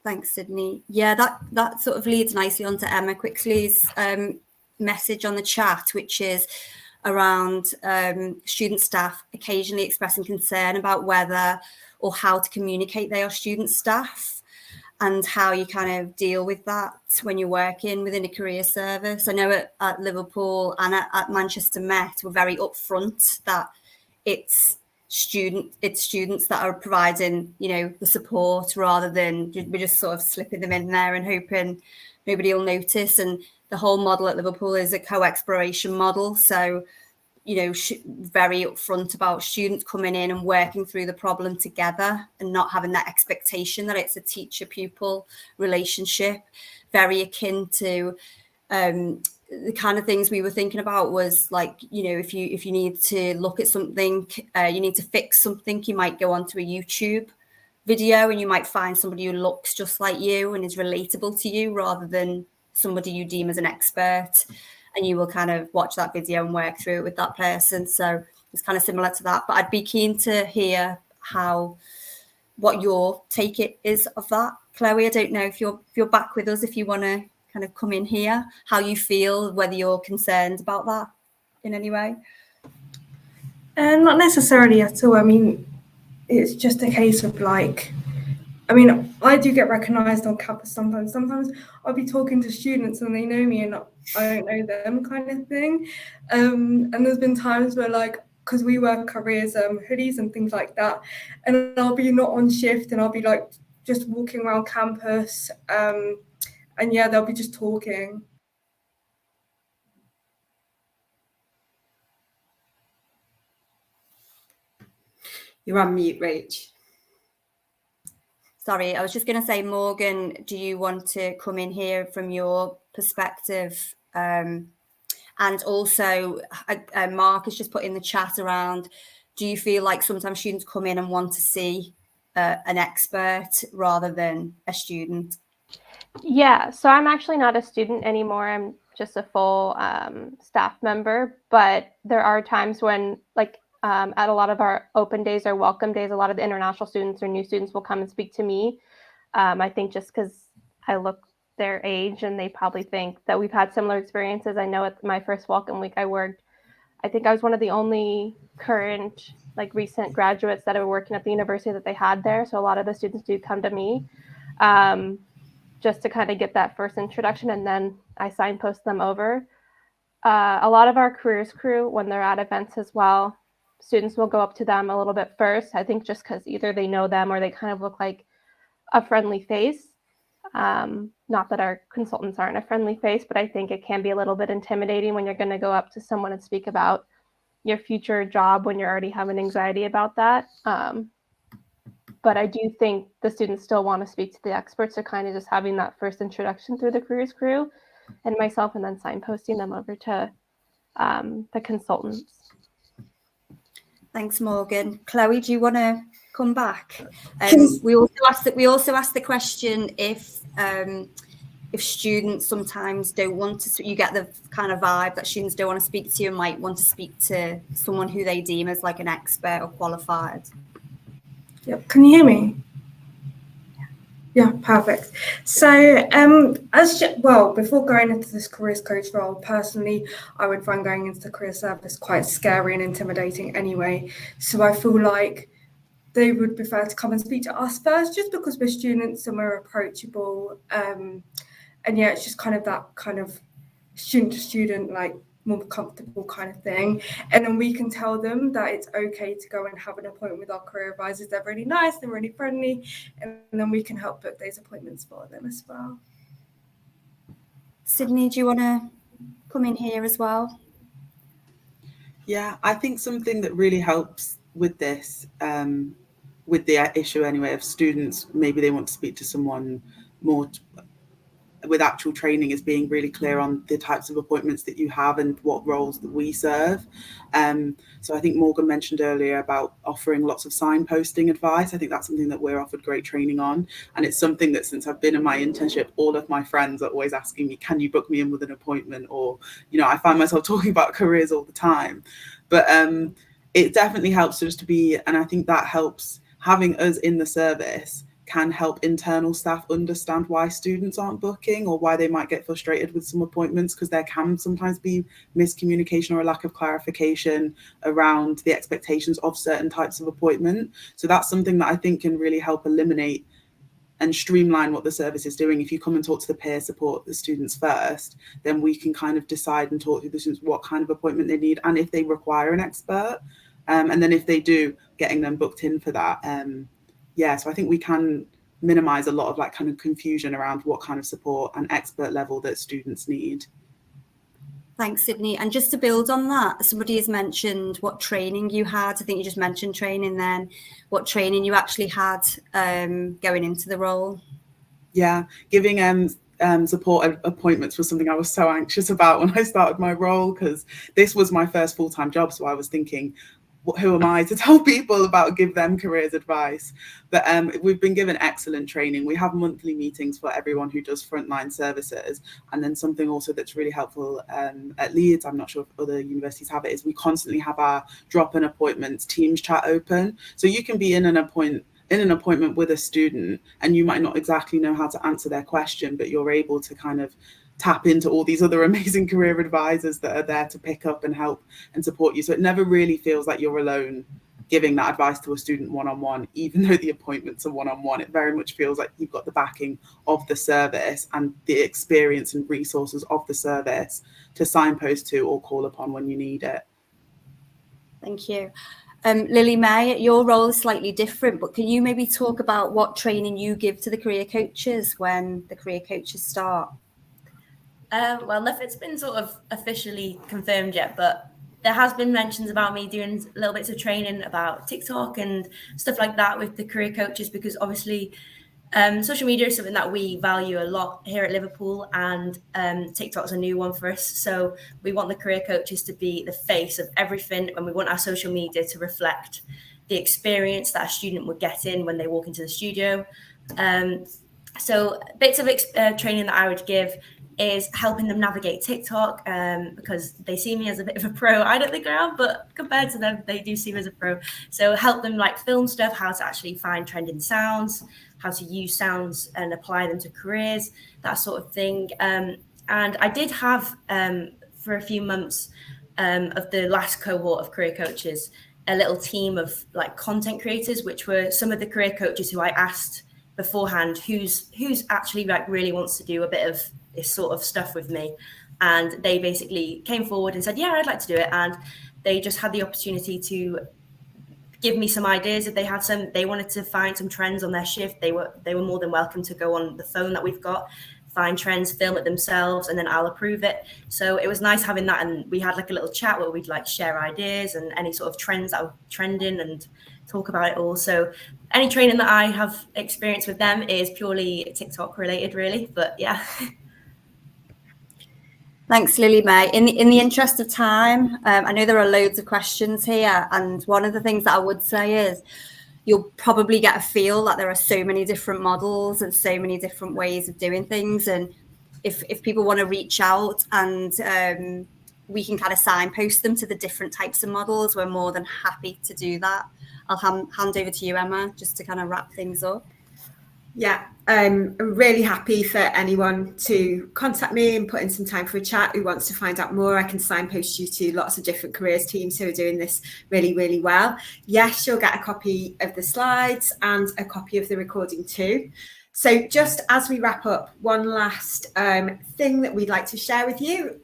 Thanks, Sydney. Yeah, that sort of leads nicely onto Emma Quickly's message on the chat, which is around student staff occasionally expressing concern about whether or how to communicate they are student staff. and how you kind of deal with that when you're working within a career service. I know at Liverpool and at Manchester Met, we're very upfront that it's students that are providing, you know, the support, rather than we're just sort of slipping them in there and hoping nobody will notice. And the whole model at Liverpool is a co-exploration model. So, you know, very upfront about students coming in and working through the problem together and not having that expectation that it's a teacher-pupil relationship. Very akin to the kind of things we were thinking about was like, you know, if you need to look at something, you need to fix something, you might go onto a YouTube video and you might find somebody who looks just like you and is relatable to you, rather than somebody you deem as an expert, and you will kind of watch that video and work through it with that person. So it's kind of similar to that, but I'd be keen to hear what your take is of that. Chloe, I don't know if you're back with us, if you want to kind of come in here, how you feel, whether you're concerned about that in any way. Not necessarily at all. I mean, it's just a case of like, I mean, I do get recognised on campus sometimes. Sometimes I'll be talking to students and they know me and I don't know them, kind of thing. And there's been times where, like, because we wear careers hoodies and things like that, and I'll be not on shift and I'll be like just walking around campus, and yeah, they'll be just talking. You're on mute, Rach. Sorry, I was just going to say, Morgan, do you want to come in here from your perspective? And also, Mark has just put in the chat around, do you feel like sometimes students come in and want to see an expert rather than a student? Yeah, so I'm actually not a student anymore. I'm just a full staff member, but there are times when, like, at a lot of our open days or welcome days, a lot of the international students or new students will come and speak to me. I think just because I look their age, and they probably think that we've had similar experiences. I know at my first welcome week I think I was one of the only current, like, recent graduates that are working at the university that they had there. So a lot of the students do come to me just to kind of get that first introduction, and then I signpost them over. A lot of our careers crew, when they're at events as well, students will go up to them a little bit first, I think just because either they know them or they kind of look like a friendly face. Not that our consultants aren't a friendly face, but I think it can be a little bit intimidating when you're going to go up to someone and speak about your future job when you're already having anxiety about that. But I do think the students still want to speak to the experts, so kind of just having that first introduction through the careers crew and myself, and then signposting them over to the consultants. Thanks, Morgan. Chloe, do you want to come back? We also asked the question if students sometimes don't want to. You get the kind of vibe that students don't want to speak to you and might want to speak to someone who they deem as like an expert or qualified. Yep. Can you hear me? Yeah, perfect. So, before going into this careers coach role, personally, I would find going into the career service quite scary and intimidating anyway. So I feel like they would prefer to come and speak to us first, just because we're students and we're approachable. And yeah, it's just kind of that kind of student to student, like, more comfortable kind of thing. And then we can tell them that it's okay to go and have an appointment with our career advisors. They're really nice, they're really friendly, and then we can help book those appointments for them as well. Sydney, do you want to come in here as well? Yeah, I think something that really helps with this, with the issue anyway of students, maybe they want to speak to someone more with actual training, is being really clear on the types of appointments that you have and what roles that we serve. So I think Morgan mentioned earlier about offering lots of signposting advice. I think that's something that we're offered great training on. And it's something that since I've been in my internship, all of my friends are always asking me, can you book me in with an appointment? Or, you know, I find myself talking about careers all the time. But it definitely helps just to be, and I think that helps, having us in the service can help internal staff understand why students aren't booking or why they might get frustrated with some appointments, because there can sometimes be miscommunication or a lack of clarification around the expectations of certain types of appointment. So that's something that I think can really help eliminate and streamline what the service is doing. If you come and talk to the peer support, the students first, then we can kind of decide and talk to the students what kind of appointment they need and if they require an expert. And then if they do, getting them booked in for that. So I think we can minimize a lot of like kind of confusion around what kind of support and expert level that students need. Thanks, Sydney. And just to build on that, somebody has mentioned what training you had. I think you just mentioned training then, what training you actually had going into the role. Yeah, giving support appointments was something I was so anxious about when I started my role, because this was my first full-time job. So I was thinking, who am I to tell people give them careers advice? But we've been given excellent training. We have monthly meetings for everyone who does frontline services. And then something also that's really helpful at Leeds, I'm not sure if other universities have it, is we constantly have our drop-in appointments Teams chat open. So you can be in an appointment with a student and you might not exactly know how to answer their question, but you're able to kind of tap into all these other amazing career advisors that are there to pick up and help and support you. So it never really feels like you're alone giving that advice to a student one-on-one, even though the appointments are one-on-one. It very much feels like you've got the backing of the service and the experience and resources of the service to signpost to or call upon when you need it. Thank you. Lily May, your role is slightly different, but can you maybe talk about what training you give to the career coaches when the career coaches start? Well, nothing's been sort of officially confirmed yet, but there has been mentions about me doing little bits of training about TikTok and stuff like that with the career coaches, because obviously social media is something that we value a lot here at Liverpool, and TikTok's a new one for us. So we want the career coaches to be the face of everything, and we want our social media to reflect the experience that a student would get in when they walk into the studio. So bits of training that I would give is helping them navigate TikTok, because they see me as a bit of a pro. I don't think I am, but compared to them, they do see me as a pro. So help them like film stuff, how to actually find trending sounds, how to use sounds and apply them to careers, that sort of thing. And I did have, for a few months of the last cohort of career coaches, a little team of like content creators, which were some of the career coaches who I asked beforehand, who's actually like really wants to do a bit of this sort of stuff with me. And they basically came forward and said, yeah, I'd like to do it. And they just had the opportunity to give me some ideas. If they wanted to find some trends on their shift, they were more than welcome to go on the phone that we've got, find trends, film it themselves, and then I'll approve it. So it was nice having that. And we had like a little chat where we'd like share ideas and any sort of trends that were trending and talk about it all. So any training that I have experienced with them is purely TikTok related, really. But yeah. Thanks, Lily May. In the interest of time, I know there are loads of questions here, and one of the things that I would say is you'll probably get a feel that there are so many different models and so many different ways of doing things. And if people want to reach out and we can kind of signpost them to the different types of models, we're more than happy to do that. I'll hand over to you, Emma, just to kind of wrap things up. Yeah, I'm really happy for anyone to contact me and put in some time for a chat who wants to find out more. I can signpost you to lots of different careers teams who are doing this really, really well. Yes, you'll get a copy of the slides and a copy of the recording too. So just as we wrap up, one last thing that we'd like to share with you,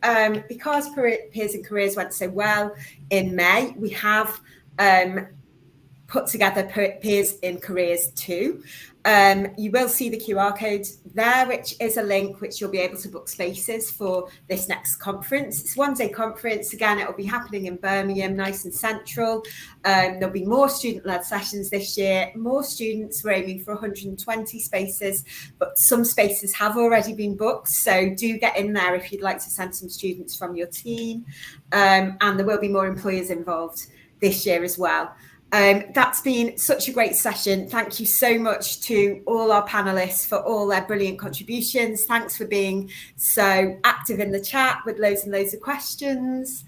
because Peers and Careers went so well in May, we have put together Peers in Careers 2. You will see the QR code there, which is a link which you'll be able to book spaces for this next conference. It's a one-day conference. Again, it will be happening in Birmingham, nice and central. There'll be more student-led sessions this year. More students, we're aiming for 120 spaces, but some spaces have already been booked. So do get in there if you'd like to send some students from your team. And there will be more employers involved this year as well. That's been such a great session. Thank you so much to all our panelists for all their brilliant contributions. Thanks for being so active in the chat with loads and loads of questions.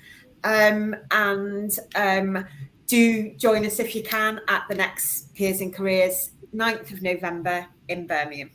Do join us if you can at the next Peers in Careers, 9th of November in Birmingham.